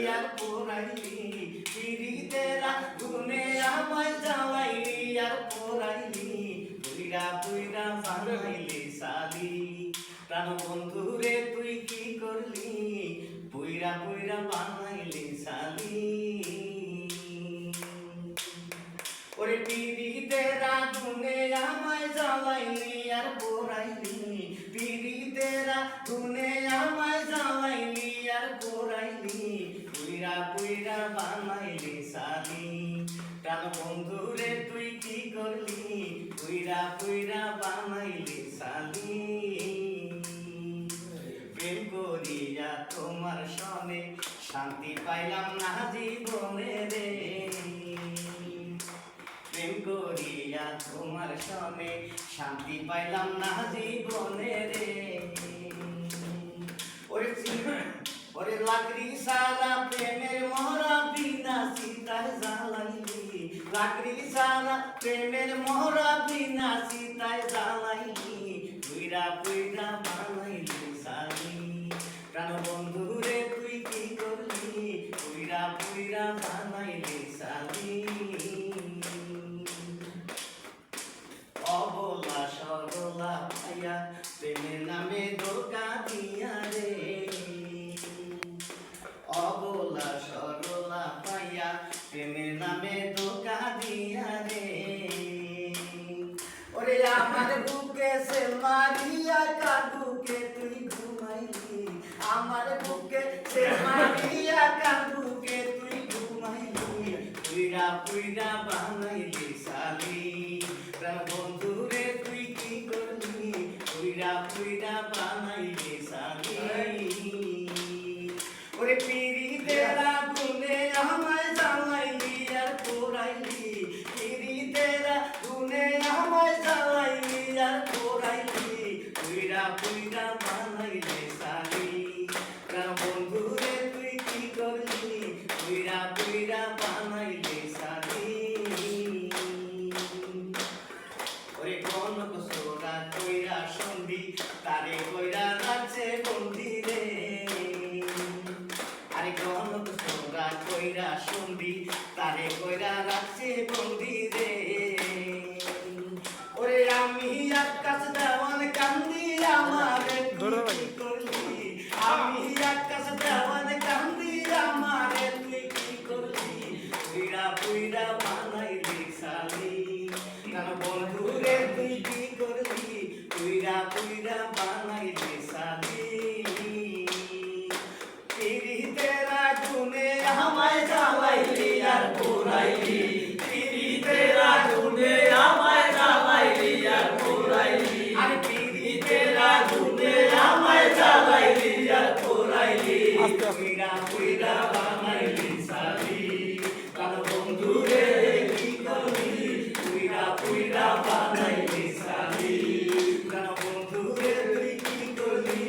আর পোড়াইলি পিরিতের আগুনে আমায় জ্বালাইলি আর পোড়াইলি পুইরা পুইরা বানাইলি সালি প্রাণ বন্ধু রে তুই কি করলি পুইরা পুইরা বানাইলি সালি ওরে পিরিতের আগুনে আমায় জ্বালাইলি আর পোড়াইলি পিরিতের আগুনে আমায় জ্বালাইলি আর পোড়াইলি পুইরা পুইরা বানাইলি সালি প্রাণ বন্ধু রে তুই কি করলি পুইরা পুইরা বানাইলি সালি প্রেম করিয়া তোমার সনে শান্তি পাইলাম না জীবনে রে প্রেম করিয়া তোমার সনে শান্তি পাইলাম না জীবনে রে ওরে লাকড়ি সারা প্রেমের মরা বিনা সীতায় জ্বালাইলি লাকড়ি সারা প্রেমের মরা বিনা সীতায় জ্বালাইলি পুইরা পুইরা বানাইলি সালি প্রাণ বন্ধু রে তুই কি করলি পুইরা পুইরা বানাইলি সালি অবলা সরলা পাইয়া প্রেমের নামে ধোকা দিয়া রে অবলা সরলা পাইয়া প্রেমের নামে ধোকা দিয়া রে ওরে আমার বুকে সে মারিয়া কার বুকে তুই ঘুমাইলি আমার বুকে সে মারিয়া কার বুকে তুই ঘুমাইলি পুইরা পুইরা বানাইলি সালি প্রাণ বন্ধু রে তুই কি করলি পুইরা পুইরা বানাইলি সালি ওরে পিরিতের আগুনে আমায় জ্বালাইলি আর পোড়াইলি পিরিতের আগুনে আমায় জ্বালাইলি আর পোড়াইলি পুইরা পুইরা বানাইলি সালি প্রাণ বন্ধু রে তুই কি করলি পুইরা পুইরা বানাইলি সালি ওরে কনক সোরা কইরা সন্ধি তারে কইরা রাখছে বন্দি রে আরে কনক সোরা কইরা সন্ধি তারে কইরা রাখছে বন্দি রে ওরে আমি আকাশ দেওয়ান কান্দি আমারে তুই করলি আমি আকাশ দেওয়ান কান্দি আমারে তুই কি করলি পুইরা পুইরা বানাইলি সালি প্রাণ বন্ধু রে তুই কি করলি পুইরা পুইরা বানাইলি সালি পিরিতের আগুনে আমায় জ্বালাইলি আর পোড়াইলি পিরিতের আগুনে আমায় জ্বালাইলি আর পোড়াইলি আর পিরিতের আগুনে আমায় জ্বালাইলি আর পোড়াইলি পুইরা পুইরা বানাইলি সালি প্রাণ বন্ধু রে কি করলি পুইরা পুইরা বানাইলি সালি প্রাণ বন্ধু রে তুই কি করলি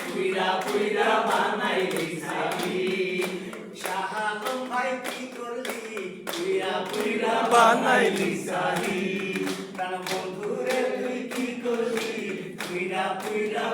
পুইরা পুইরা বানাইলি সালি শাহ আলম ভাই কি করলি পুইরা পুইরা বানাইলি সালি প্রাণ বন্ধু রে তুই কি করলি পুইরা পুইরা